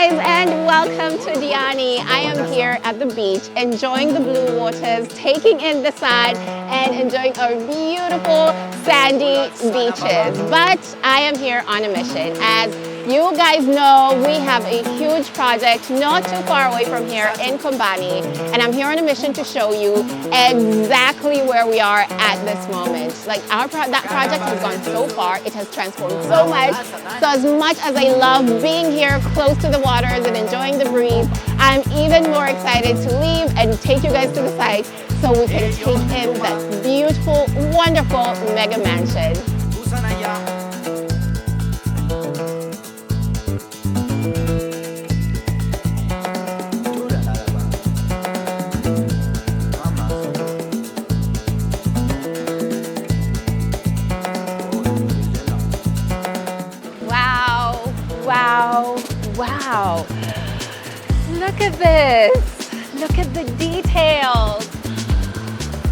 guys, and welcome to Diani. I am here at the beach, enjoying the blue waters, taking in the sun, and enjoying our beautiful sandy beaches. But I am here on a mission. As you guys know, we have a huge project not too far away from here in Kombani, and I'm here on a mission to show you exactly where we are at this moment. Like that project has gone so far, it has transformed so much. So as much as I love being here close to the waters and enjoying the breeze, I'm even more excited to leave and take you guys to the site so we can take in that beautiful, wonderful mega mansion. Wow, look at this, look at the details.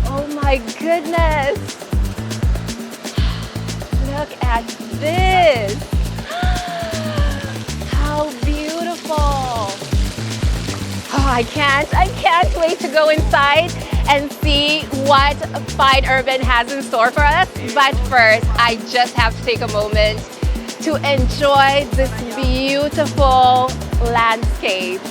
Oh my goodness, look at this, how beautiful. Oh, I can't wait to go inside and see what Fine Urban has in store for us. But first, I just have to take a moment to enjoy this beautiful landscape.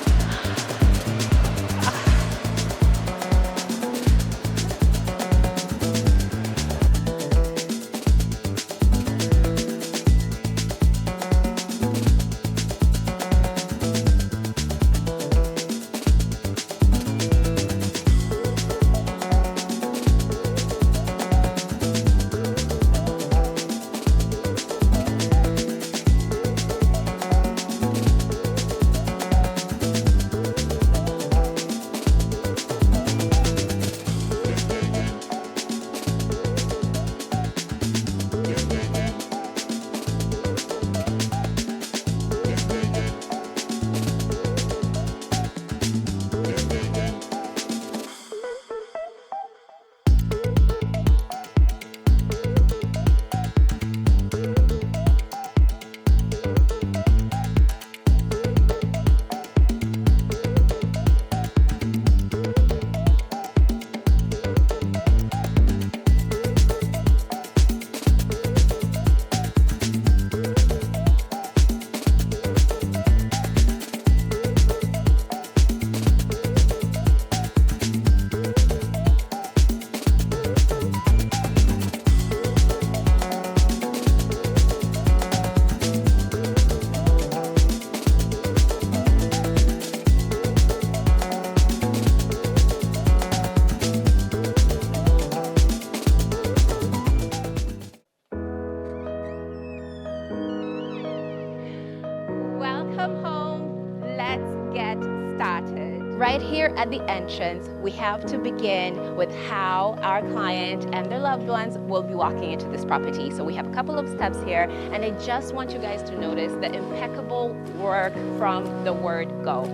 Right here at the entrance, we have to begin with how our client and their loved ones will be walking into this property. So we have a couple of steps here, and I just want you guys to notice the impeccable work from the word go.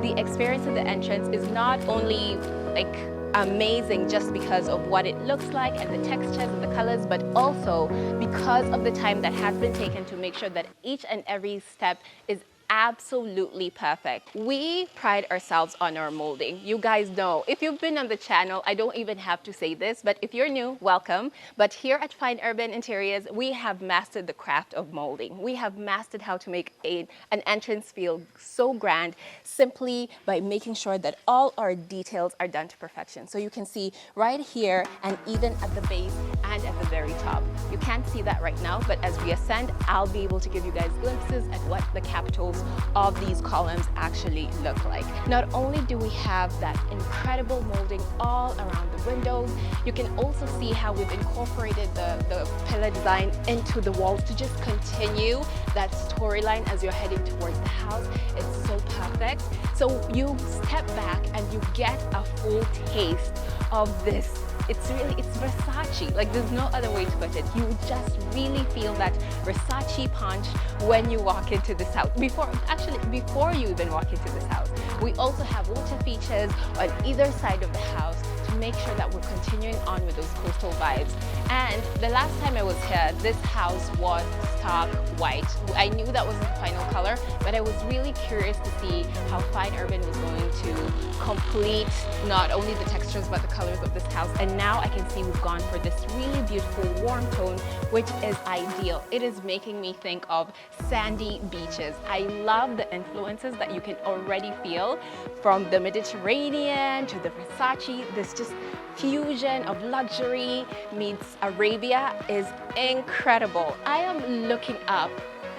The experience at the entrance is not only like amazing just because of what it looks like and the textures and the colors, but also because of the time that has been taken to make sure that each and every step is absolutely perfect. We pride ourselves on our molding. You guys know, if you've been on the channel, I don't even have to say this, but if you're new, welcome. But here at Fine Urban Interiors, we have mastered the craft of molding. We have mastered how to make an entrance feel so grand simply by making sure that all our details are done to perfection. So you can see right here and even at the base and at the very top. You can't see that right now, but as we ascend, I'll be able to give you guys glimpses at what the capitals of these columns actually look like. Not only do we have that incredible molding all around the windows, you can also see how we've incorporated the pillar design into the walls to just continue that storyline as you're heading towards the house. It's so perfect. So you step back and you get a full taste of this. It's Versace. Like, there's no other way to put it. You just really feel that Versace punch when you walk into this house. Before you even walk into this house. We also have water features on either side of the house to make sure that we're continuing on with those coastal vibes. And the last time I was here, this house was stark white. I knew that wasn't the final color, but I was really curious to see how Fine Urban was going to complete not only the textures but the colors of this house. And now I can see we've gone for this really beautiful warm tone, which is ideal. It is making me think of sandy beaches. I love the influences that you can already feel from the Mediterranean to the Versace. This just fusion of luxury meets Arabia is incredible. I am looking up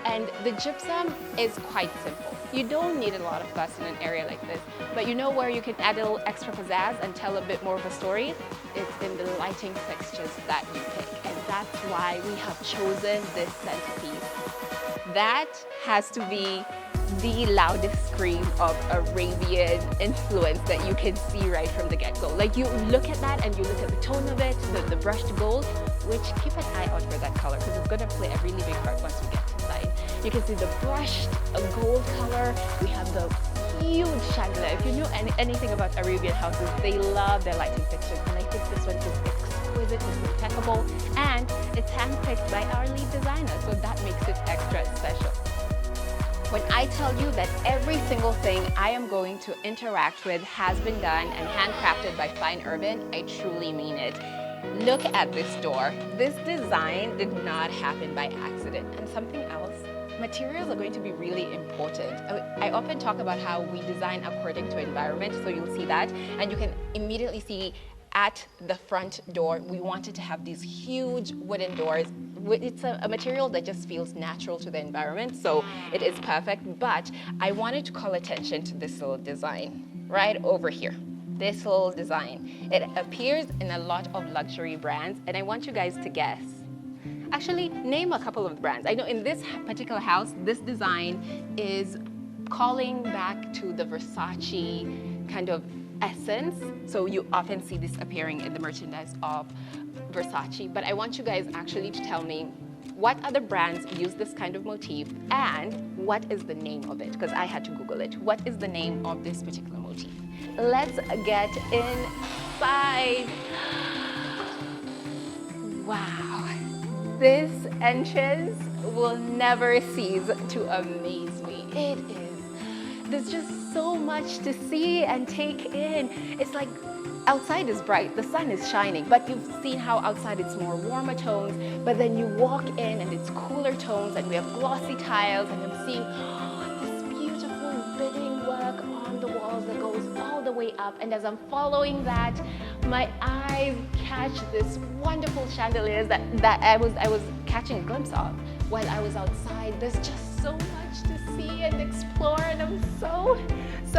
and the gypsum is quite simple. You don't need a lot of fuss in an area like this, but you know where you can add a little extra pizzazz and tell a bit more of a story? It's in the lighting fixtures that you pick, and that's why we have chosen this centerpiece. That has to be the loudest scream of Arabian influence that you can see right from the get-go. Like, you look at that and you look at the tone of it, the brushed gold, which keep an eye out for that color because it's going to play a really big part once we get inside. You can see the brushed gold color. We have the huge chandelier. If you know anything about Arabian houses, they love their lighting fixtures, and I think this one is exquisite, it's impeccable, and it's handpicked by our lead designer, so that makes it extra special. When I tell you that every single thing I am going to interact with has been done and handcrafted by Fine Urban, I truly mean it. Look at this door. This design did not happen by accident. And something else, materials are going to be really important. I often talk about how we design according to environment, so you'll see that, and you can immediately see at the front door, we wanted to have these huge wooden doors. It's a material that just feels natural to the environment, so it is perfect. But I wanted to call attention to this little design right over here. This little design. It appears in a lot of luxury brands, and I want you guys to guess. Actually, name a couple of the brands. I know in this particular house, this design is calling back to the Versace kind of essence. So you often see this appearing in the merchandise of Versace. But I want you guys actually to tell me what other brands use this kind of motif and what is the name of it, because I had to Google it. What is the name of this particular motif? Let's get inside. Wow. This entrance will never cease to amaze me. It is. There's just so much to see and take in. It's like outside is bright, the sun is shining, but you've seen how outside it's more warmer tones, but then you walk in and it's cooler tones, and we have glossy tiles, and I'm seeing this beautiful beading work on the walls that goes all the way up. And as I'm following that, my eyes catch this wonderful chandeliers that I was catching a glimpse of while I was outside. There's just so much to see and explore, and I'm so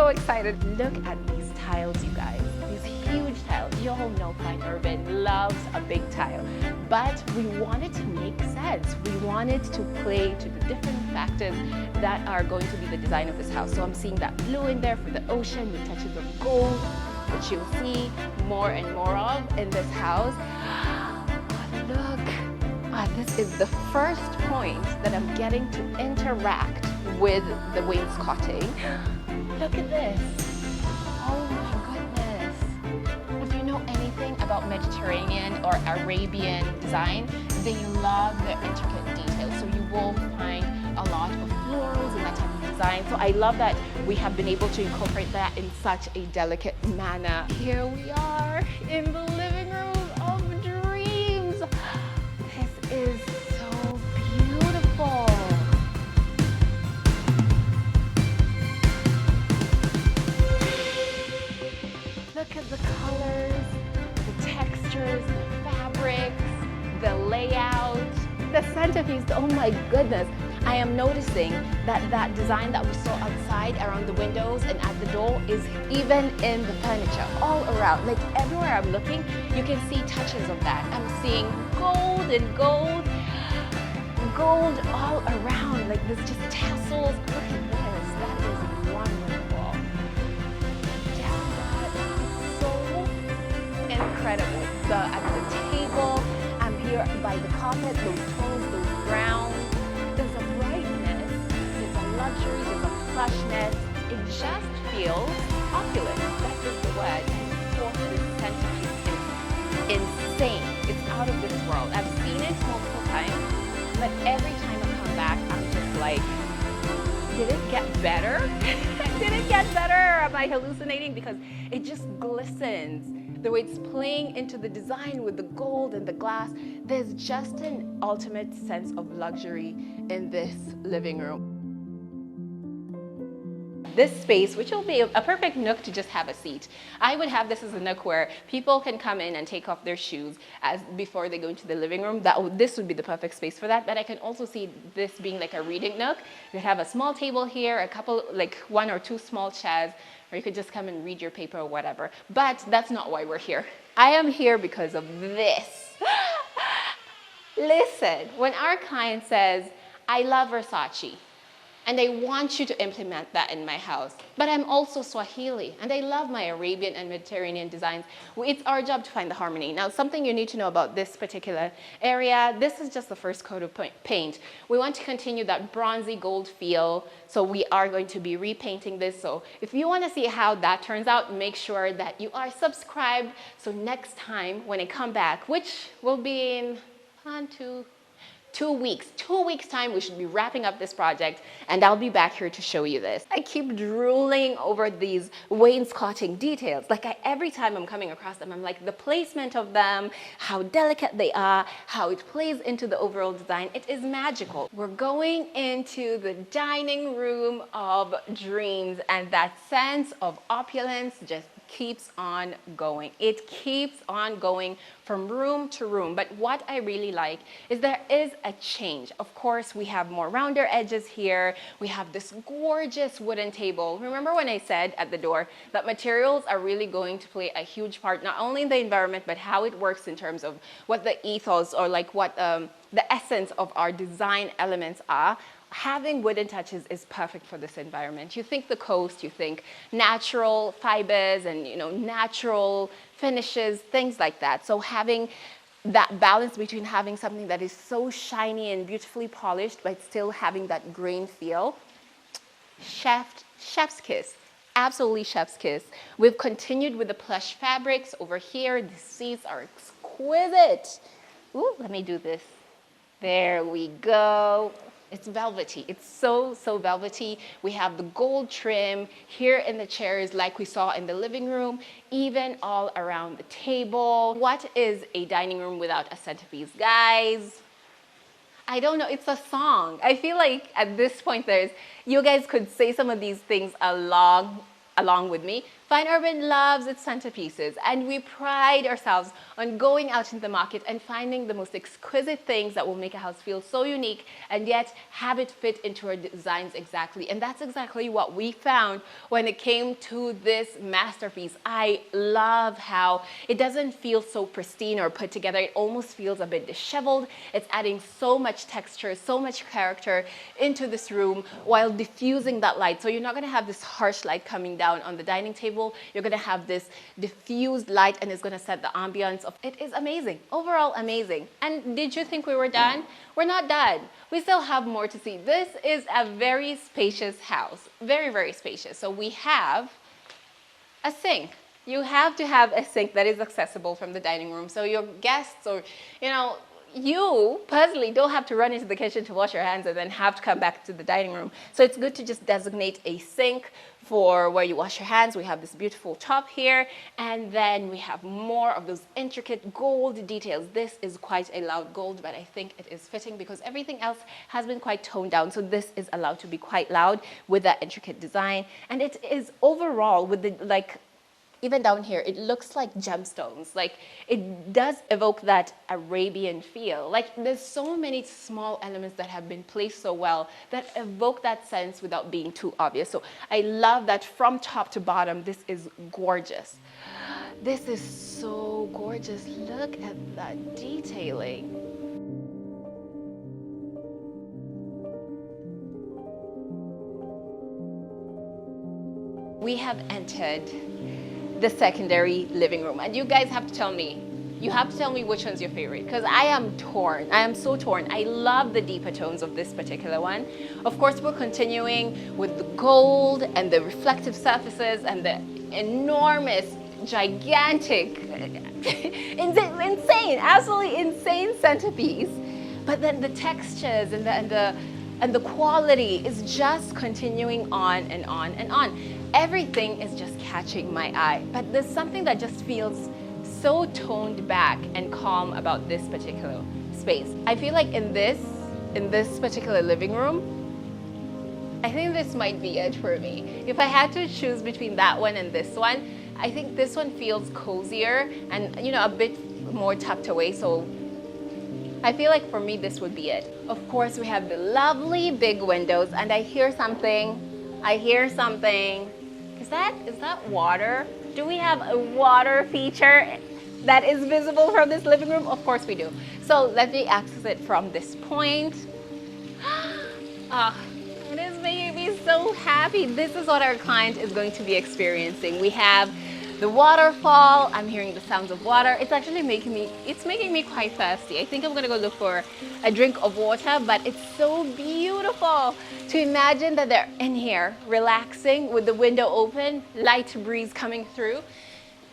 excited. Look at these tiles, you guys. These huge tiles. You all know Fine Urban loves a big tile, but we wanted to make sense. We wanted to play to the different factors that are going to be the design of this house. So I'm seeing that blue in there for the ocean with touches of gold, which you'll see more and more of in this house. Oh, look. This is the first point that I'm getting to interact with the wainscoting. Look at this. Oh my goodness. If you know anything about Mediterranean or Arabian design, they love their intricate details. So you will find a lot of florals and that type of design. So I love that we have been able to incorporate that in such a delicate manner. Here we are in the living room of dreams. This is so beautiful. Look at the colors, the textures, the fabrics, the layout, the centerpiece. Oh my goodness. I am noticing that design that we saw outside around the windows and at the door is even in the furniture all around. Like everywhere I'm looking, you can see touches of that. I'm seeing gold and gold all around. Like there's just tassels. Look at this. That is wonderful. Yeah, that is so incredible. At the table, I'm here by the carpet, those tones, those browns. There's a brightness, there's a luxury, there's a flushness. It just feels opulent. That is the word. And of course, this centerpiece is insane. It's out of this world. I've seen it multiple times, but every time I come back, I'm just like, did it get better? Did it get better? Am I hallucinating? Because it just glistens. The way it's playing into the design with the gold and the glass, there's just an ultimate sense of luxury in this living room. This space, which will be a perfect nook to just have a seat. I would have this as a nook where people can come in and take off their shoes before they go into the living room. This would be the perfect space for that. But I can also see this being like a reading nook. You have a small table here, a couple, like 1 or 2 small chairs, or you could just come and read your paper or whatever. But that's not why we're here. I am here because of this. Listen, when our client says, I love Versace, and I want you to implement that in my house. But I'm also Swahili, and I love my Arabian and Mediterranean designs. It's our job to find the harmony. Now, something you need to know about this particular area, this is just the first coat of paint. We want to continue that bronzy gold feel, so we are going to be repainting this. So if you want to see how that turns out, make sure that you are subscribed. So next time when I come back, which will be in 2 weeks time, we should be wrapping up this project, and I'll be back here to show you this. I keep drooling over these wainscoting details. Like every time I'm coming across them, I'm like, the placement of them, how delicate they are, how it plays into the overall design. It is magical. We're going into the dining room of dreams, and that sense of opulence just keeps on going. It keeps on going from room to room. But what I really like is there is a change. Of course, we have more rounder edges here. We have this gorgeous wooden table. Remember when I said at the door that materials are really going to play a huge part, not only in the environment, but how it works in terms of what the ethos or like what the essence of our design elements are. Having wooden touches is perfect for this environment. You think the coast, you think natural fibers and natural finishes, things like that. So having that balance between having something that is so shiny and beautifully polished, but still having that grain feel, chef's kiss. Absolutely chef's kiss. We've continued with the plush fabrics over here. The seats are exquisite. Ooh, let me do this. There we go. It's velvety. It's so velvety. We have the gold trim here in the chairs like we saw in the living room, even all around the table. What is a dining room without a centerpiece, guys? I don't know. It's a song. I feel like at this point you guys could say some of these things along with me. Fine Urban loves its centerpieces, and we pride ourselves on going out into the market and finding the most exquisite things that will make a house feel so unique and yet have it fit into our designs exactly. And that's exactly what we found when it came to this masterpiece. I love how it doesn't feel so pristine or put together. It almost feels a bit disheveled. It's adding so much texture, so much character into this room while diffusing that light. So you're not going to have this harsh light coming down on the dining table. You're going to have this diffused light, and it's going to set the ambiance of it. Is amazing. Overall amazing. And did you think we were done? We're not done. We still have more to see. This is a very spacious house. Very spacious. So we have a sink. You have to have a sink that is accessible from the dining room. So your guests or, you personally don't have to run into the kitchen to wash your hands and then have to come back to the dining room. So it's good to just designate a sink for where you wash your hands. We have this beautiful top here, and then we have more of those intricate gold details. This is quite a loud gold, but I think it is fitting because everything else has been quite toned down. So this is allowed to be quite loud with that intricate design. And it is overall with the even down here, it looks like gemstones. Like it does evoke that Arabian feel. Like there's so many small elements that have been placed so well that evoke that sense without being too obvious. So I love that from top to bottom, this is gorgeous. This is so gorgeous. Look at that detailing. We have entered the secondary living room, and you guys have to tell me, which one's your favorite, because I am torn. I am so torn. I love the deeper tones of this particular one. Of course, we're continuing with the gold and the reflective surfaces and the enormous gigantic, insane, absolutely insane centerpiece. But then the textures and the quality is just continuing on and on and on. Everything is just catching my eye. But there's something that just feels so toned back and calm about this particular space. I feel like in this particular living room, I think this might be it for me. If I had to choose between that one and this one, I think this one feels cozier and, you know, a bit more tucked away. So I feel like for me, this would be it. Of course, we have the lovely big windows, and I hear something. Is that water? Do we have a water feature that is visible from this living room? Of course we do. So let me access it from this point. It is making me so happy. This is what our client is going to be experiencing. We have the waterfall. I'm hearing the sounds of water. It's actually making me quite thirsty. I think I'm gonna go look for a drink of water, but it's so beautiful to imagine that they're in here relaxing with the window open, light breeze coming through.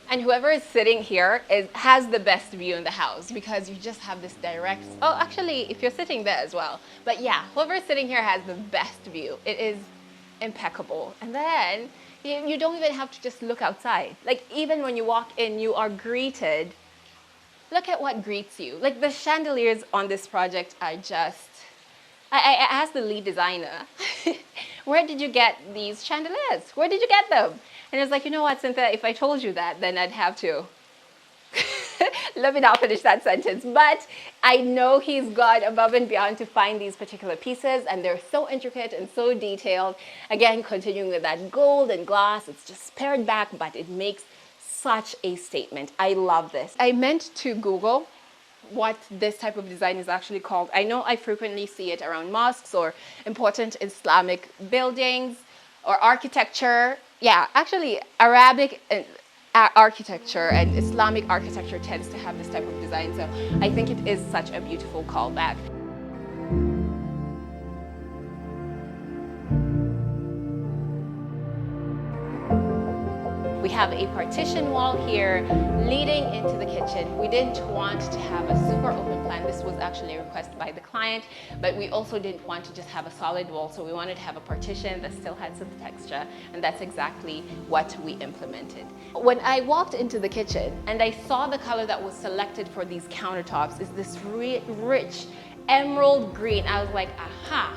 And whoever is sitting here has the best view in the house, because you just have this direct, oh, actually, if you're sitting there as well. But yeah, whoever is sitting here has the best view. It is impeccable. And then you don't even have to just look outside. Like, even when you walk in, you are greeted. Look at what greets you. Like, the chandeliers on this project are just, I asked the lead designer, where did you get these chandeliers? Where did you get them? And it's like, you know what, Cynthia, if I told you that, then I'd have to. Let me not finish that sentence. But I know he's gone above and beyond to find these particular pieces, and they're so intricate and so detailed. Again, continuing with that gold and glass, it's just pared back, but it makes such a statement. I love this. I meant to Google what this type of design is actually called. I know I frequently see it around mosques or important Islamic buildings or architecture. Yeah, actually Arabic architecture and Islamic architecture tends to have this type of design. So I think it is such a beautiful callback. We have a partition wall here leading into the kitchen. We didn't want to have a super open plan. This was actually a request by the client, but we also didn't want to just have a solid wall. So we wanted to have a partition that still had some texture, and that's exactly what we implemented. When I walked into the kitchen and I saw the color that was selected for these countertops is this rich emerald green, I was like, aha,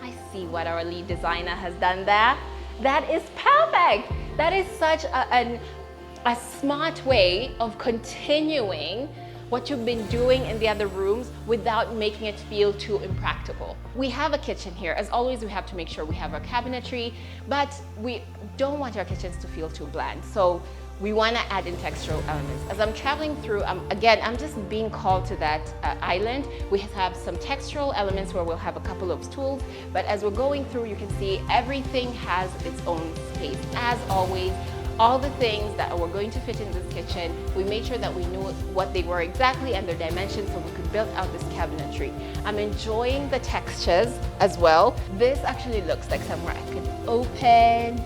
I see what our lead designer has done there. That is perfect. That is such a smart way of continuing what you've been doing in the other rooms without making it feel too impractical. We have a kitchen here. As always, we have to make sure we have our cabinetry, but we don't want our kitchens to feel too bland. So we want to add in textural elements. As I'm traveling through, again, I'm just being called to that island. We have some textural elements where we'll have a couple of stools, but as we're going through, you can see everything has its own space. As always, all the things that were going to fit in this kitchen, we made sure that we knew what they were exactly and their dimensions so we could build out this cabinetry. I'm enjoying the textures as well. This actually looks like somewhere I could open.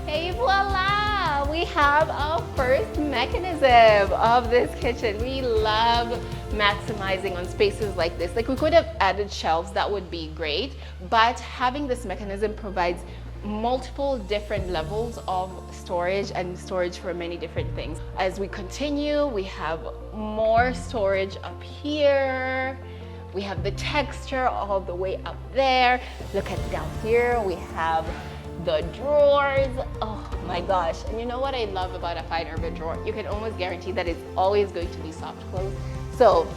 Hey, voila! We have our first mechanism of this kitchen. We love maximizing on spaces like this. Like, we could have added shelves, that would be great, but having this mechanism provides multiple different levels of storage and storage for many different things. As we continue, we have more storage up here. We have the texture all the way up there. Look at down here, we have the drawers. Oh my gosh. And you know what I love about a fine urban drawer? You can almost guarantee that it's always going to be soft close. So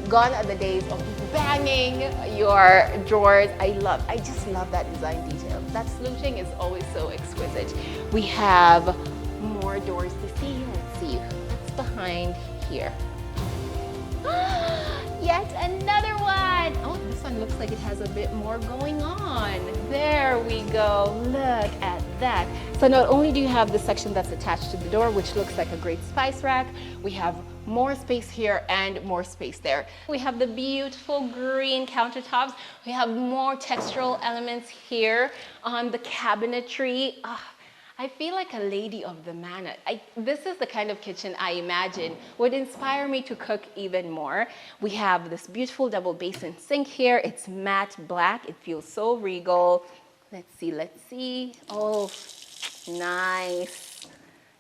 gone are the days of banging your drawers. I just love that design detail. That sluting is always so exquisite. We have more doors to see. Let's see what's behind here. Yet another one. Oh, this one looks like it has a bit more going on. There we go. Look at that. So not only do you have the section that's attached to the door, which looks like a great spice rack, we have more space here and more space there. We have the beautiful green countertops. We have more textural elements here on the cabinetry. I feel like a lady of the manor. This is the kind of kitchen I imagine would inspire me to cook even more. We have this beautiful double basin sink here. It's matte black. It feels so regal. Let's see. Oh, nice.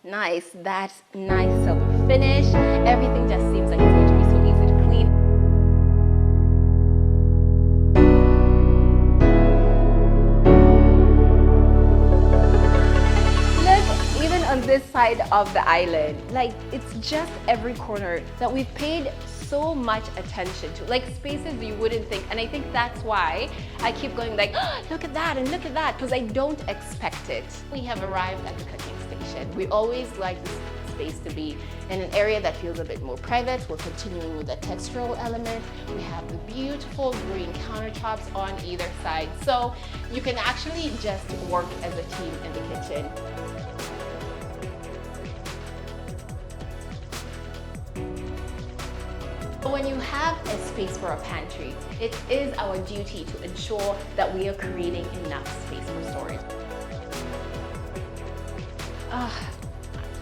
Nice. That nice silver finish. Everything just seems like it's going to be so easy to clean. On this side of the island, like it's just every corner that we've paid so much attention to, like spaces you wouldn't think. And I think that's why I keep going like, oh, look at that and look at that, because I don't expect it. We have arrived at the cooking station. We always like this space to be in an area that feels a bit more private. We're continuing with the textural element. We have the beautiful green countertops on either side, so you can actually just work as a team in the kitchen. When you have a space for a pantry, it is our duty to ensure that we are creating enough space for storage.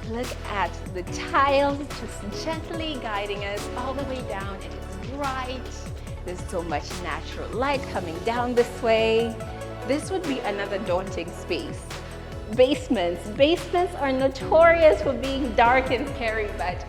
Look at the tiles just gently guiding us all the way down. It is bright. There's so much natural light coming down this way. This would be another daunting space. Basements are notorious for being dark and scary, but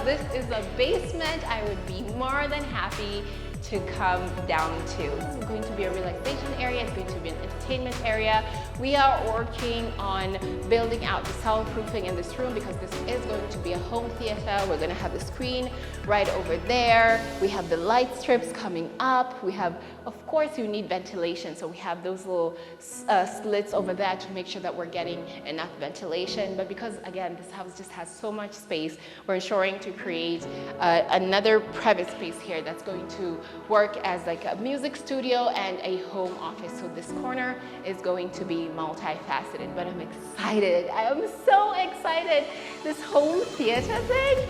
this is a basement I would be more than happy to come down to. This is going to be a relaxation area. It's going to be an entertainment area. We are working on building out the soundproofing in this room because this is going to be a home theater. We're going to have the screen right over there. We have the light strips coming up. We have, of course, you need ventilation. So we have those little slits over there to make sure that we're getting enough ventilation. But because, again, this house just has so much space, we're ensuring to create another private space here that's going to work as like a music studio and a home office. So this corner is going to be multifaceted, but I'm excited. I am so excited. This home theater thing,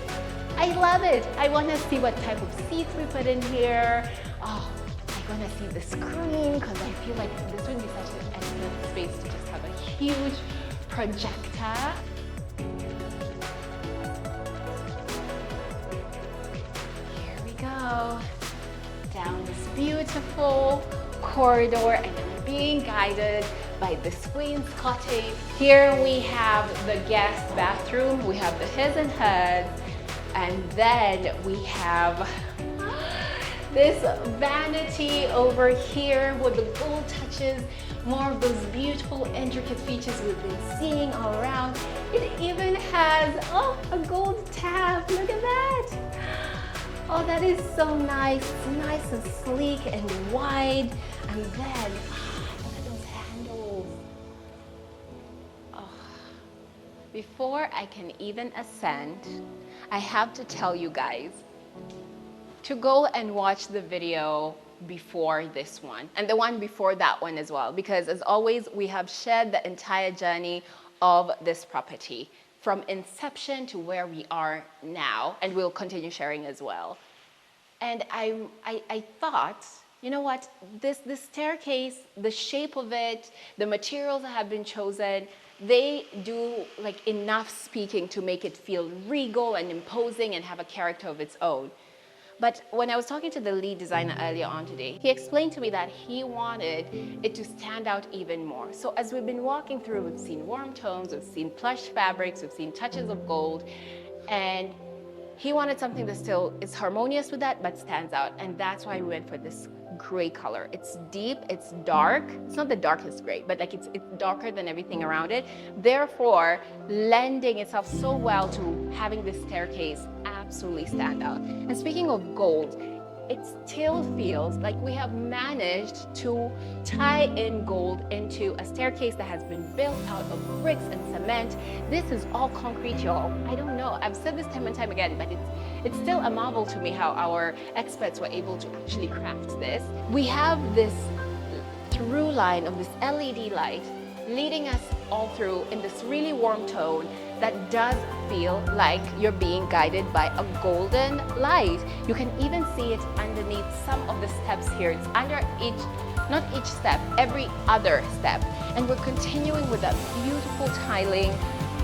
I love it. I want to see what type of seats we put in here. Oh, I want to see the screen because I feel like this would be such an excellent space to just have a huge projector. Here we go. Down this beautiful corridor, and I'm being guided by this wainscoting. Here we have the guest bathroom. We have the his and hers, and then we have this vanity over here with the gold touches, more of those beautiful intricate features we've been seeing all around. It even has, a gold tap. Look at that. Oh, that is so nice. It's nice and sleek and wide. And then, look at those handles. Oh. Before I can even ascend, I have to tell you guys to go and watch the video before this one and the one before that one as well, because as always, we have shared the entire journey of this property from inception to where we are now, and we'll continue sharing as well. And I thought, you know what, this staircase, the shape of it, the materials that have been chosen, they do like enough speaking to make it feel regal and imposing and have a character of its own. But when I was talking to the lead designer earlier on today, he explained to me that he wanted it to stand out even more. So as we've been walking through, we've seen warm tones, we've seen plush fabrics, we've seen touches of gold, and he wanted something that still is harmonious with that, but stands out. And that's why we went for this gray color. It's deep, it's dark. It's not the darkest gray, but like it's darker than everything around it. Therefore, lending itself so well to having this staircase absolutely stand out. And speaking of gold, it still feels like we have managed to tie in gold into a staircase that has been built out of bricks and cement. This is all concrete, y'all. I don't know. I've said this time and time again, but it's still a marvel to me how our experts were able to actually craft this. We have this through line of this LED light leading us all through in this really warm tone, that does feel like you're being guided by a golden light. You can even see it underneath some of the steps here. It's under each, not each step, every other step. And we're continuing with that beautiful tiling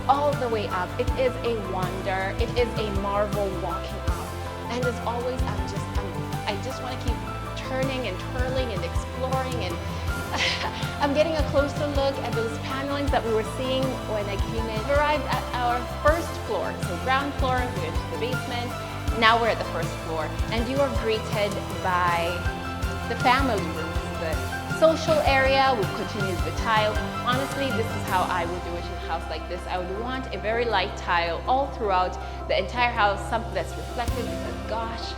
all the way up. It is a wonder. It is a marvel walking up. And as always, I just want to keep turning and twirling and exploring, and I'm getting a closer look at those panelings that we were seeing when I came in. We arrived at our first floor. So ground floor, we went to the basement. Now we're at the first floor, and you are greeted by the family rooms, the social area. We've continued the tile. Honestly, this is how I would do it in a house like this. I would want a very light tile all throughout the entire house, something that's reflective, because gosh,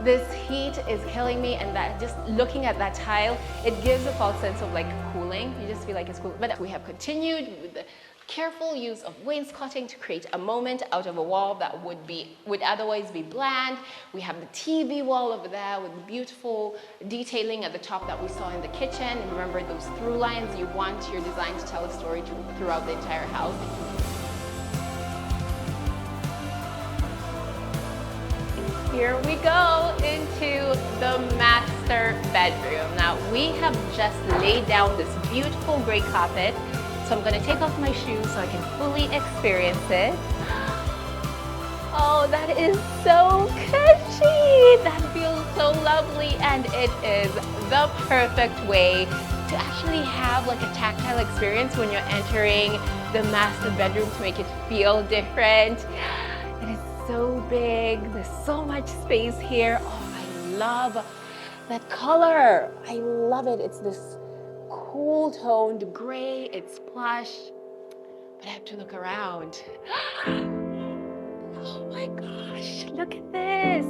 this heat is killing me, and that just looking at that tile, it gives a false sense of like cooling. You just feel like it's cool. But we have continued with the careful use of wainscoting to create a moment out of a wall that would otherwise be bland. We have the TV wall over there with the beautiful detailing at the top that we saw in the kitchen. And remember those through lines, you want your design to tell a story throughout the entire house. Here we go into the master bedroom. Now we have just laid down this beautiful gray carpet. So I'm going to take off my shoes so I can fully experience it. Oh, that is so cushy. That feels so lovely, and it is the perfect way to actually have like a tactile experience when you're entering the master bedroom to make it feel different. It is so big. There's so much space here. Oh, I love that color. I love it. It's this cool toned gray. It's plush, but I have to look around. Oh my gosh, look at this.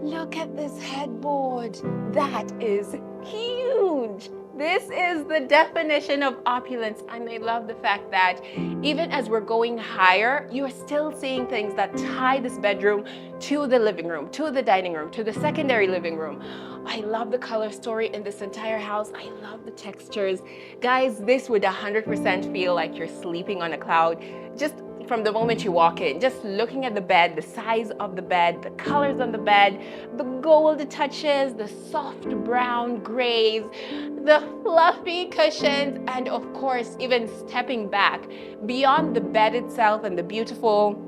Look at this headboard. That is huge. This is the definition of opulence, and I love the fact that even as we're going higher, you're still seeing things that tie this bedroom to the living room, to the dining room, to the secondary living room. I love the color story in this entire house. I love the textures. Guys, this would 100% feel like you're sleeping on a cloud. Just from the moment you walk in, just looking at the bed, the size of the bed, the colors on the bed, the gold touches, the soft brown grays, the fluffy cushions, and of course, even stepping back beyond the bed itself and the beautiful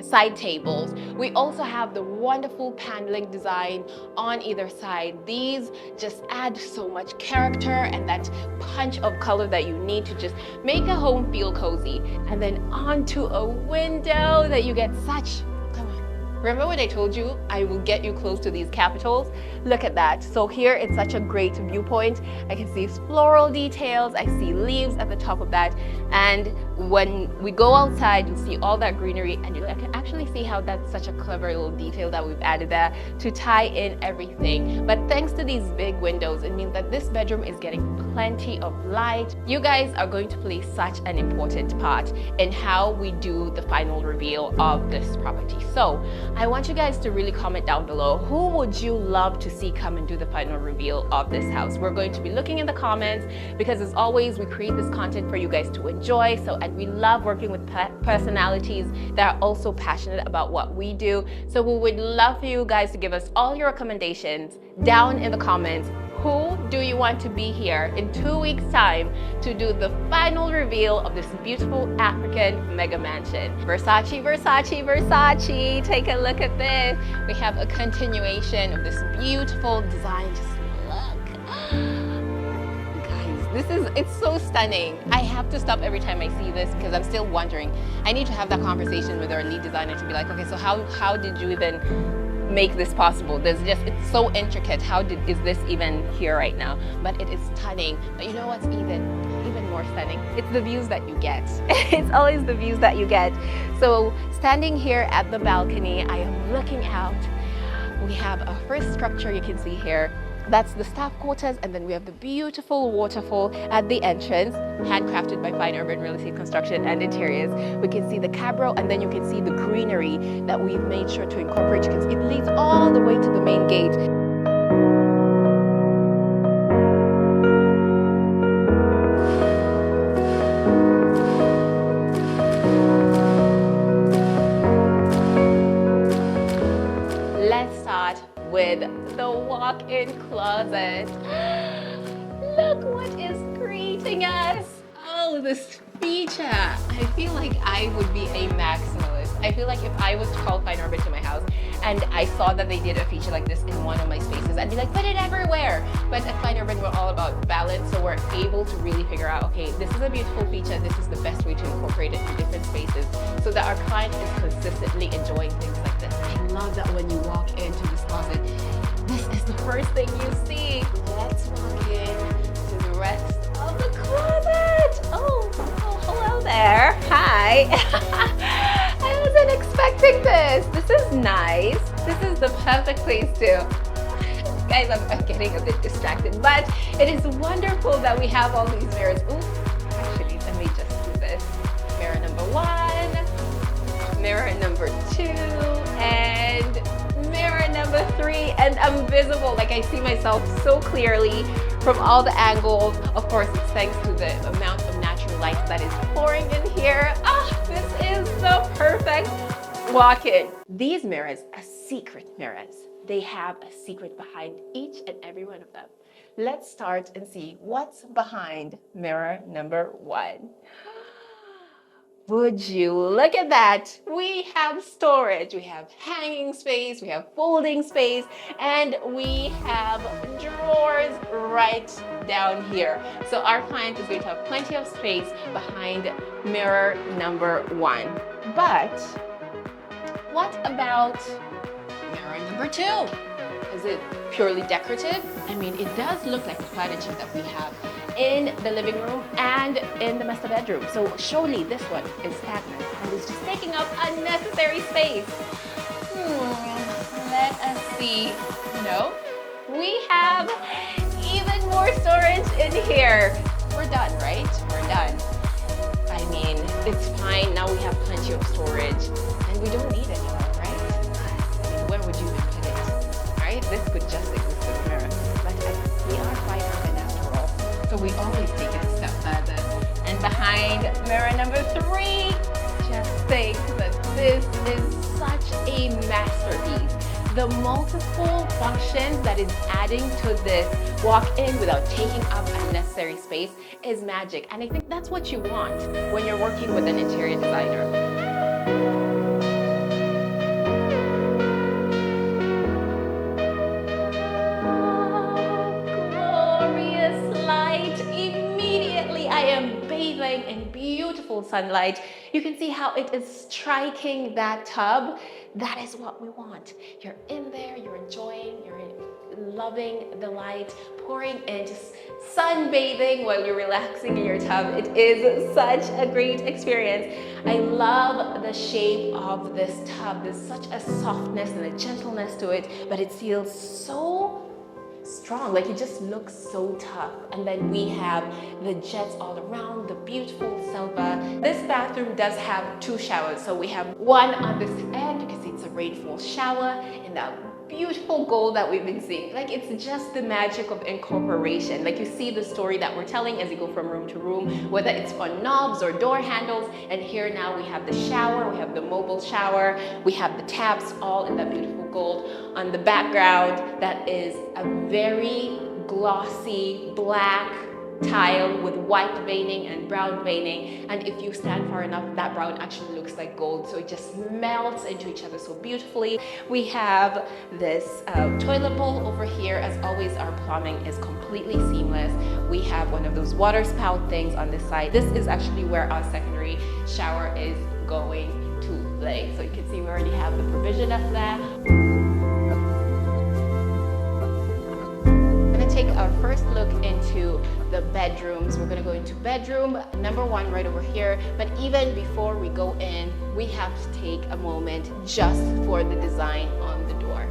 side tables, we also have the wonderful paneling design on either side. These just add so much character and that punch of color that you need to just make a home feel cozy. And then onto a window that you get such, come on, remember what I told you? I will get you close to these capitals. Look at that. So here it's such a great viewpoint. I can see floral details. I see leaves at the top of that. And when we go outside, you'll see all that greenery, and you can actually see how that's such a clever little detail that we've added there to tie in everything. But thanks to these big windows, it means that this bedroom is getting plenty of light. You guys are going to play such an important part in how we do the final reveal of this property. So I want you guys to really comment down below, who would you love to see come and do the final reveal of this house? We're going to be looking in the comments, because as always, we create this content for you guys to enjoy. And we love working with personalities that are also passionate about what we do. So we would love for you guys to give us all your recommendations down in the comments. Who do you want to be here in 2 weeks' time to do the final reveal of this beautiful African mega mansion? Versace, Versace, Versace. Take a look at this. We have a continuation of this beautiful design. Just look. It's so stunning. I have to stop every time I see this because I'm still wondering. I need to have that conversation with our lead designer to be like, okay, so how did you even make this possible? It's so intricate. Is this even here right now? But it is stunning. But you know what's even more stunning? It's the views that you get. It's always the views that you get. So standing here at the balcony, I am looking out. We have a first structure you can see here. That's the staff quarters, and then we have the beautiful waterfall at the entrance, handcrafted by Fine Urban Real Estate Construction and Interiors. We can see the cabro, and then you can see the greenery that we've made sure to incorporate. It leads all the way to the main gate. closet. Look what is greeting us. Oh, this feature. I feel like I would be a maximalist. I feel like if I was to call Fine Urban to my house and I saw that they did a feature like this in one of my spaces, I'd be like, put it everywhere. But at Fine Urban, we're all about balance, so we're able to really figure out, okay, this is a beautiful feature, this is the best way to incorporate it in different spaces so that our client is consistently enjoying things like this. I love that when you walk into this closet, this is the first thing you see. Let's walk in to the rest of the closet. Oh, hello there. Hi. I wasn't expecting this. This is nice. This is the perfect place to... Guys, I'm getting a bit distracted, but it is wonderful that we have all these mirrors. Ooh, actually, let me just do this. Mirror number 1, mirror number 2, and mirror number 3. And I'm visible, like I see myself so clearly from all the angles. Of course, it's thanks to the amount of natural light that is pouring in here. This is the perfect walk-in. These mirrors are secret mirrors. They have a secret behind each and every one of them. Let's start and see what's behind mirror number 1. Would you look at that? We have storage, we have hanging space, we have folding space, and we have drawers right down here. So our client is going to have plenty of space behind mirror number 1. But what about mirror number 2? Is it purely decorative? I mean, it does look like the furniture that we have in the living room and in the master bedroom. So surely this one is stagnant and is just taking up unnecessary space. Let us see. No, we have even more storage in here. We're done, right? We're done. I mean, it's fine. Now we have plenty of storage and we don't need it anymore, right? I mean, where would you even put it, right? This could just exist in the mirror. But we are Fine Urban after all. So we always take it a step further. And behind mirror number 3, just think that this is such a masterpiece. The multiple functions that is adding to this walk-in without taking up unnecessary space is magic. And I think that's what you want when you're working with an interior designer. In beautiful sunlight. You can see how it is striking that tub. That is what we want. You're in there, you're enjoying, you're loving the light pouring in, just sunbathing while you're relaxing in your tub. It is such a great experience. I love the shape of this tub. There's such a softness and a gentleness to it, but it feels so strong, like it just looks so tough. And then we have the jets all around, the beautiful silver. This bathroom does have 2 showers, so we have one on this end. You can see it's a rainfall shower in that beautiful gold that we've been seeing. Like, it's just the magic of incorporation. Like, you see the story that we're telling as you go from room to room, whether it's on knobs or door handles. And here now we have the shower, we have the mobile shower, we have the taps, all in that beautiful gold. On the background, that is a very glossy black tile with white veining and brown veining, and if you stand far enough, that brown actually looks like gold, so it just melts into each other so beautifully. We have this toilet bowl over here. As always, our plumbing is completely seamless. We have one of those water spout things on this side. This is actually where our secondary shower is going to lay, so you can see we already have the provision of that. Take our first look into the bedrooms. We're going to go into bedroom number 1 right over here, but even before we go in, we have to take a moment just for the design on the door.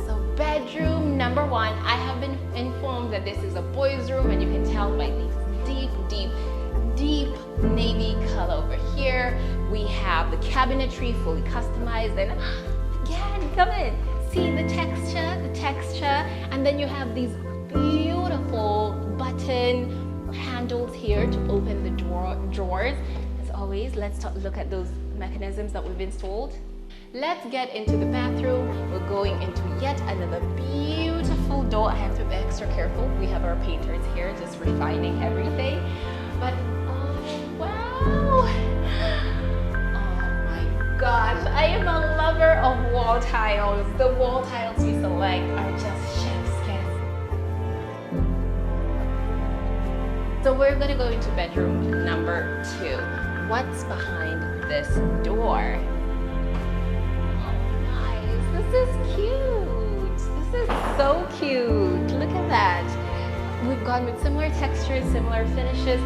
So bedroom number 1, I have been informed that this is a boys' room, and you can tell by these deep navy color over here. We have the cabinetry fully customized, and again, come in, see the texture, and then you have these beautiful button handles here to open the drawers. As always, let's look at those mechanisms that we've installed. Let's get into the bathroom. We're going into yet another beautiful beautiful, though I have to be extra careful. We have our painters here just refining everything. But oh wow! Oh my gosh, I am a lover of wall tiles. The wall tiles we select are just chef's kiss. So we're gonna go into bedroom number 2. What's behind this door? Oh nice, this is cute. This is so cute. Look at that. We've gone with similar textures, similar finishes.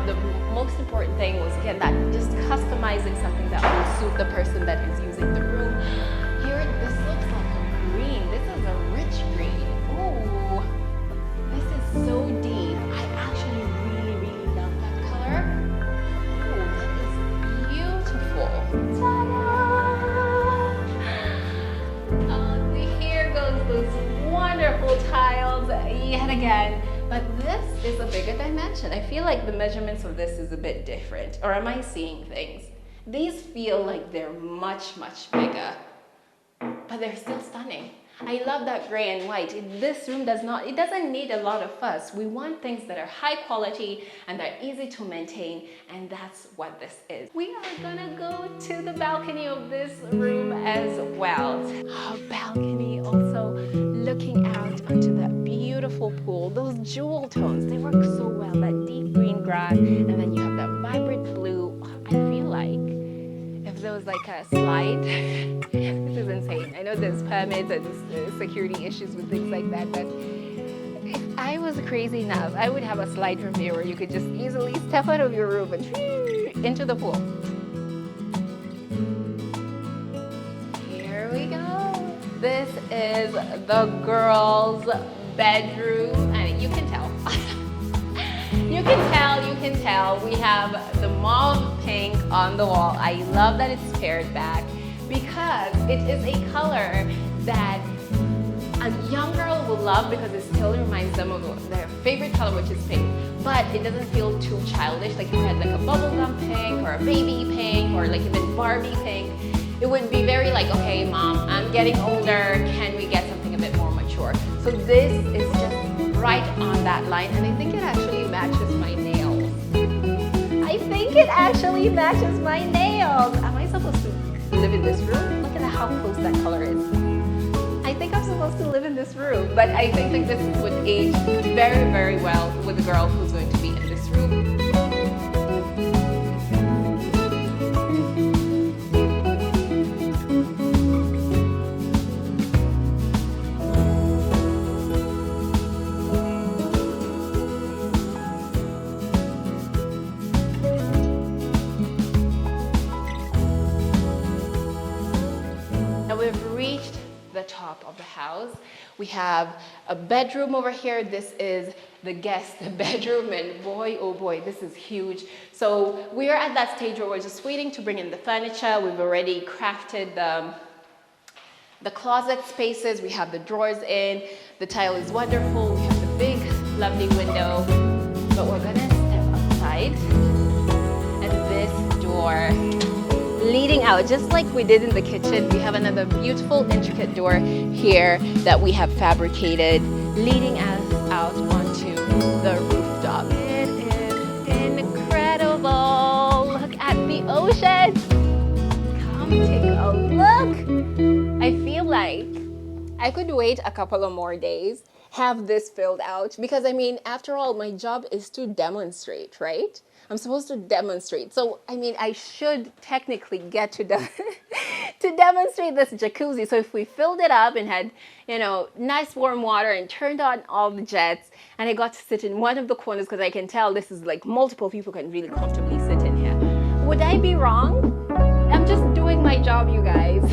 The most important thing was, again, that just customizing something that will suit the person that is using the room. Here, this looks like a green. This is a rich green. Oh, this is so deep. I actually really love that color. Oh, that is beautiful. Ta-da! Here goes those wonderful tiles yet again. But this is a bigger dimension. I feel like the measurements of this is a bit different. Or am I seeing things? These feel like they're much bigger, but they're still stunning. I love that gray and white. This room doesn't need a lot of fuss. We want things that are high quality and they're easy to maintain, and that's what this is. We are gonna go to the balcony of this room as well. Our balcony also looking out onto that beautiful pool. Those jewel tones, they work so well. That deep green grass, and then you have that vibrant blue. I feel like if there was like a slide, this is insane. I know there's permits and security issues with things like that, but if I was crazy enough, I would have a slide from here where you could just easily step out of your room and into the pool. Here we go. This is the girls' bedroom, and you can tell. You can tell. We have the mauve pink on the wall. I love that it's paired back because it is a color that a young girl will love because it still reminds them of their favorite color, which is pink. But it doesn't feel too childish. Like if you had like a bubblegum pink or a baby pink or like even Barbie pink, it would be very like, okay, mom, I'm getting older. Can we get something a bit more mature? So this is just right on that line, and I think it actually matches my nails. Am I supposed to live in this room? Look at how close that color is. I think I'm supposed to live in this room, but I think like this would age very well with a girl who's going to be in this room. We've reached the top of the house. We have a bedroom over here. This is the guest bedroom, and boy, oh boy, this is huge. So we are at that stage where we're just waiting to bring in the furniture. We've already crafted the closet spaces. We have the drawers in. The tile is wonderful. We have the big, lovely window. But we're gonna step outside, and this door leading out, just like we did in the kitchen, we have another beautiful intricate door here that we have fabricated, leading us out onto the rooftop. It is incredible. Look at the ocean. Come take a look. I feel like I could wait a couple of more days, have this filled out, because I mean, after all, my job is to demonstrate, right? I'm supposed to demonstrate. So, I mean, I should technically get to demonstrate this jacuzzi. So if we filled it up and had, you know, nice warm water and turned on all the jets, and I got to sit in one of the corners because I can tell this is like multiple people can really comfortably sit in here. Would I be wrong? I'm just doing my job, you guys.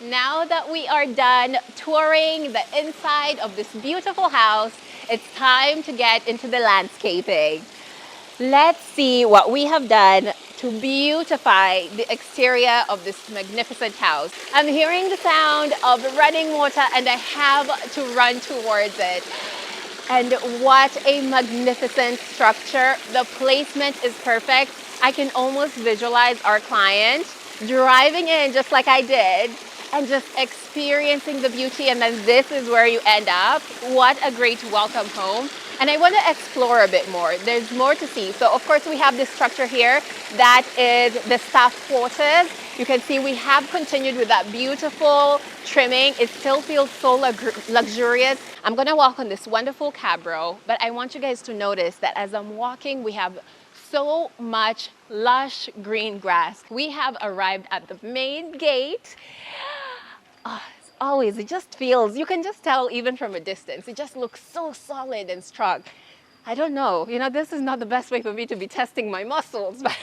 Now that we are done touring the inside of this beautiful house, it's time to get into the landscaping. Let's see what we have done to beautify the exterior of this magnificent house. I'm hearing the sound of running water and I have to run towards it. And what a magnificent structure. The placement is perfect. I can almost visualize our client driving in just like I did and just experiencing the beauty, and then this is where you end up. What a great welcome home. And I want to explore a bit more. There's more to see. So of course we have this structure here that is the staff quarters. You can see we have continued with that beautiful trimming. It still feels so luxurious. I'm gonna walk on this wonderful cabro, but I want you guys to notice that as I'm walking, we have so much lush green grass. We have arrived at the main gate. Oh, always, it just feels, you can just tell even from a distance, it just looks so solid and strong. I don't know, this is not the best way for me to be testing my muscles, but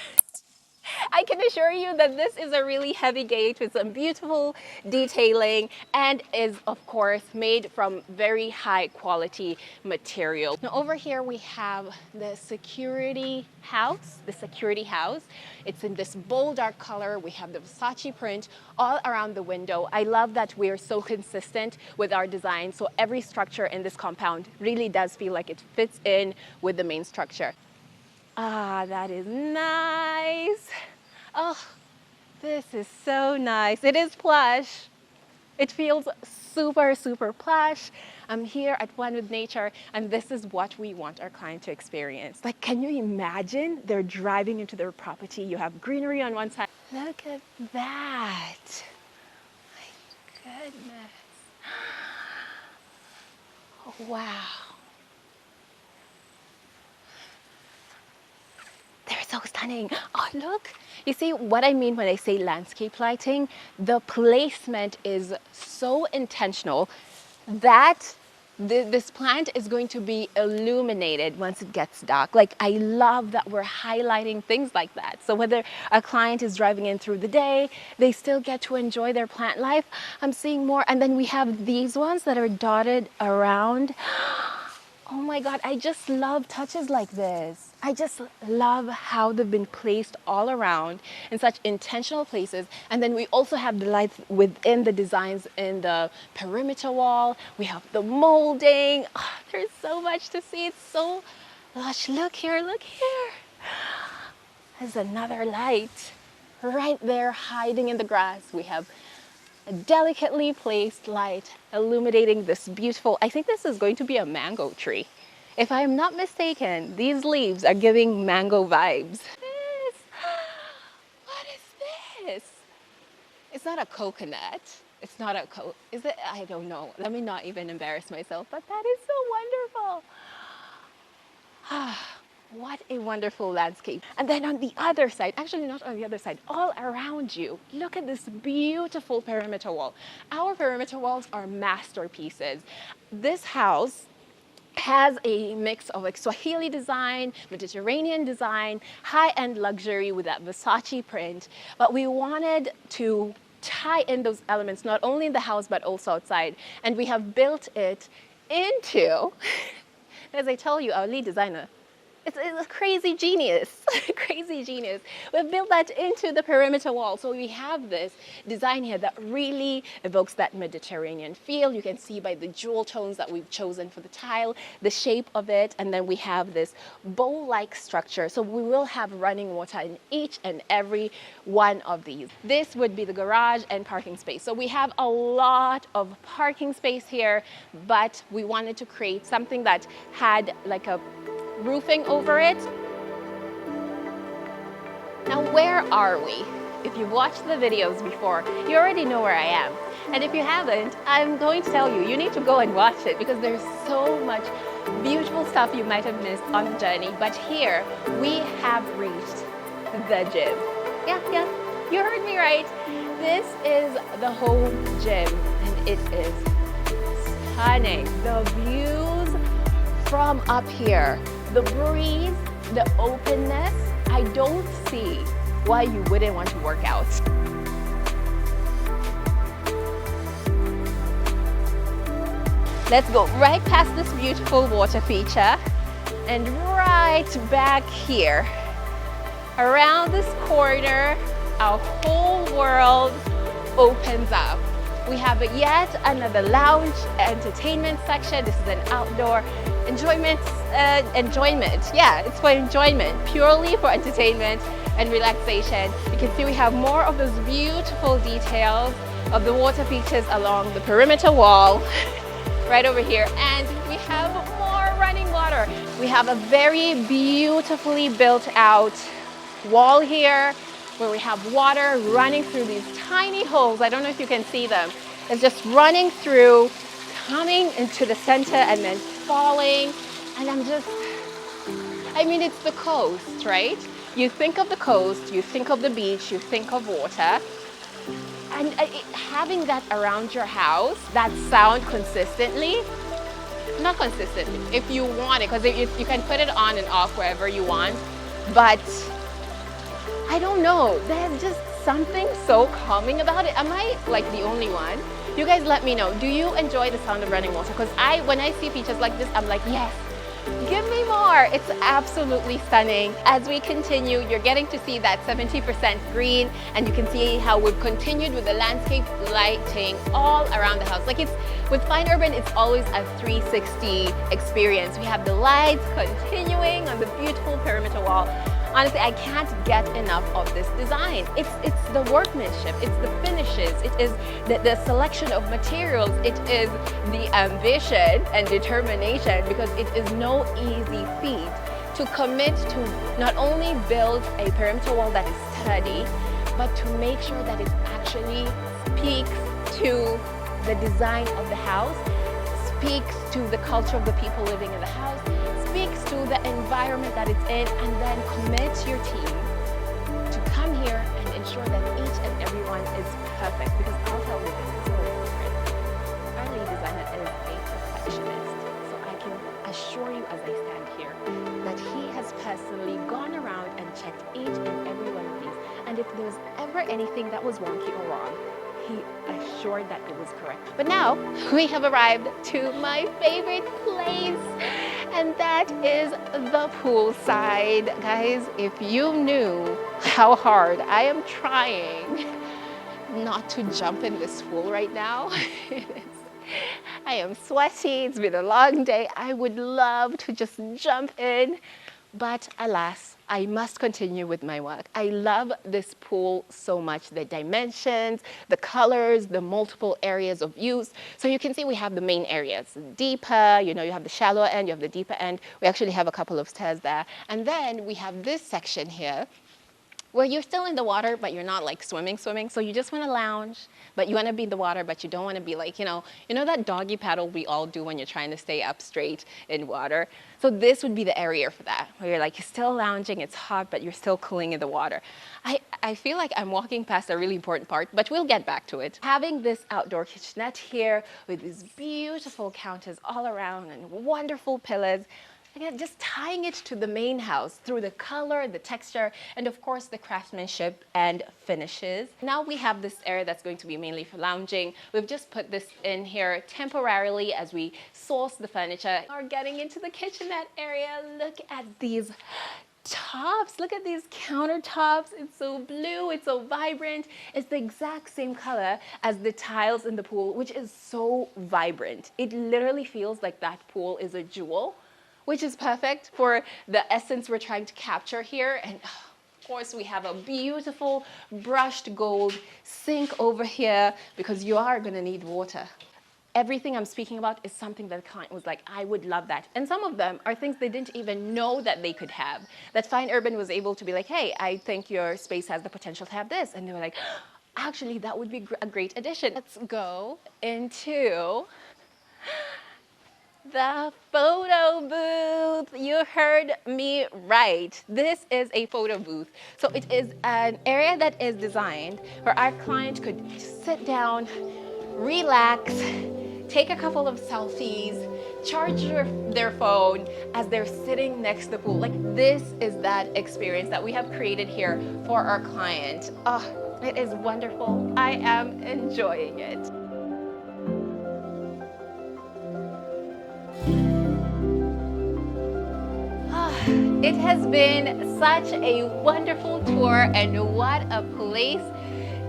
I can assure you that this is a really heavy gate with some beautiful detailing and is of course made from very high quality material. Now over here we have the security house. It's in this bold dark color. We have the Versace print all around the window. I love that we're so consistent with our design. So every structure in this compound really does feel like it fits in with the main structure. Ah, that is nice. Oh, this is so nice. It is plush. It feels super, super plush. I'm here at one with nature, and this is what we want our client to experience. Like, can you imagine? They're driving into their property. You have greenery on one side. Look at that. My goodness. Oh, wow. They're so stunning. Oh, look. You see what I mean when I say landscape lighting? The placement is so intentional that this plant is going to be illuminated once it gets dark. Like, I love that we're highlighting things like that. So whether a client is driving in through the day, they still get to enjoy their plant life. I'm seeing more. And then we have these ones that are dotted around. Oh my God, I just love touches like this. I just love how they've been placed all around in such intentional places. And then we also have the lights within the designs in the perimeter wall. We have the molding. Oh, there's so much to see. It's so lush. Look here, look here. There's another light right there hiding in the grass. We have a delicately placed light illuminating this beautiful, I think this is going to be a mango tree. If I'm not mistaken, these leaves are giving mango vibes. What is this? It's not a coconut. It's not a is it? I don't know. Let me not even embarrass myself, but that is so wonderful. What a wonderful landscape. And then on the other side, actually not on the other side, all around you, look at this beautiful perimeter wall. Our perimeter walls are masterpieces. This house has a mix of like Swahili design, Mediterranean design, high-end luxury with that Versace print. But we wanted to tie in those elements, not only in the house, but also outside. And we have built it into, as I tell you, our lead designer, it's a crazy genius, crazy genius. We've built that into the perimeter wall. So we have this design here that really evokes that Mediterranean feel. You can see by the jewel tones that we've chosen for the tile, the shape of it, and then we have this bowl-like structure. So we will have running water in each and every one of these. This would be the garage and parking space. So we have a lot of parking space here, but we wanted to create something that had like a roofing over it. Now, where are we? If you've watched the videos before, you already know where I am. And if you haven't, I'm going to tell you, you need to go and watch it because there's so much beautiful stuff you might have missed on the journey. But here, we have reached the gym. Yeah, you heard me right. This is the whole gym, and it is stunning. The views from up here, the breeze, the openness, I don't see why you wouldn't want to work out. Let's go right past this beautiful water feature and right back here. Around this corner, our whole world opens up. We have yet another lounge entertainment section. This is an outdoor enjoyment. Yeah, it's for enjoyment, purely for entertainment. and relaxation. You can see we have more of those beautiful details of the water features along the perimeter wall right over here, and we have more running water. We have a very beautifully built out wall here where we have water running through these tiny holes. I don't know if you can see them. It's just running through, coming into the center and then falling. And I mean, it's the coast, right? You think of the coast, you think of the beach, you think of water. And having that around your house, that sound consistently, not consistently, if you want it, because you can put it on and off wherever you want, but I don't know, there's just something so calming about it. Am I like the only one? You guys let me know. Do you enjoy the sound of running water? Because when I see features like this, I'm like, yes, give me more. It's absolutely stunning. As we continue, you're getting to see that 70% green, and you can see how we've continued with the landscape lighting all around the house. Like with Fine Urban, it's always a 360 experience. We have the lights continuing on the beautiful perimeter wall. Honestly, I can't get enough of this design. It's the workmanship, it's the finishes, it is the selection of materials, it is the ambition and determination, because it is no easy feat to commit to not only build a perimeter wall that is sturdy, but to make sure that it actually speaks to the design of the house, speaks to the culture of the people living in the house, speaks to the environment that it's in, and then commit your team to come here and ensure that each and every one is perfect. Because I'll tell you, this is no secret. Our lead designer is a perfectionist. So I can assure you as I stand here that he has personally gone around and checked each and every one of these. And if there was ever anything that was wonky or wrong, he assured that it was correct. But now we have arrived to my favorite place, and that is the poolside. Guys, if you knew how hard I am trying not to jump in this pool right now, I am sweaty, it's been a long day. I would love to just jump in, but alas, I must continue with my work. I love this pool so much, the dimensions, the colors, the multiple areas of use. So you can see we have the main areas, deeper, you have the shallower end, you have the deeper end. We actually have a couple of stairs there. And then we have this section here where you're still in the water, but you're not like swimming. So you just want to lounge, but you want to be in the water, but you don't want to be like, you know that doggy paddle we all do when you're trying to stay up straight in water. So this would be the area for that, where you're like, you're still lounging, it's hot, but you're still cooling in the water. I feel like I'm walking past a really important part, but we'll get back to it. Having this outdoor kitchenette here with these beautiful counters all around and wonderful pillars, again, just tying it to the main house through the color, the texture, and of course the craftsmanship and finishes. Now we have this area that's going to be mainly for lounging. We've just put this in here temporarily as we source the furniture. We're getting into the kitchenette area. Look at these tops. Look at these countertops. It's so blue, it's so vibrant. It's the exact same color as the tiles in the pool, which is so vibrant. It literally feels like that pool is a jewel, which is perfect for the essence we're trying to capture here. And of course, we have a beautiful brushed gold sink over here because you are gonna need water. Everything I'm speaking about is something that the client was like, I would love that. And some of them are things they didn't even know that they could have. That Fine Urban was able to be like, hey, I think your space has the potential to have this. And they were like, actually, that would be a great addition. Let's go into the photo booth. You heard me right. This is a photo booth. So it is an area that is designed where our client could sit down, relax, take a couple of selfies, charge their phone as they're sitting next to the pool. Like, this is that experience that we have created here for our client. Oh, it is wonderful. I am enjoying it. It has been such a wonderful tour, and what a place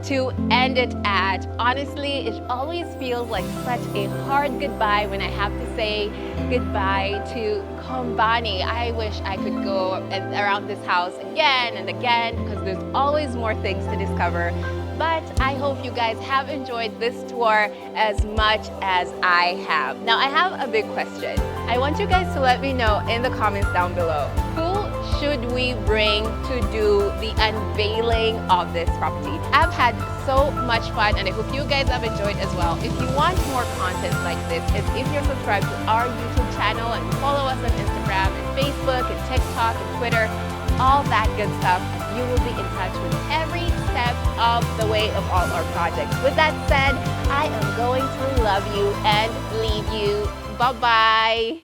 to end it at. Honestly, it always feels like such a hard goodbye when I have to say goodbye to Kombani. I wish I could go around this house again and again because there's always more things to discover. But I hope you guys have enjoyed this tour as much as I have. Now, I have a big question. I want you guys to let me know in the comments down below. Who should we bring to do the unveiling of this property? I've had so much fun and I hope you guys have enjoyed as well. If you want more content like this, and if you're subscribed to our YouTube channel and follow us on Instagram and Facebook and TikTok and Twitter, all that good stuff, you will be in touch with every step of the way of all our projects. With that said, I am going to love you and leave you. Bye-bye.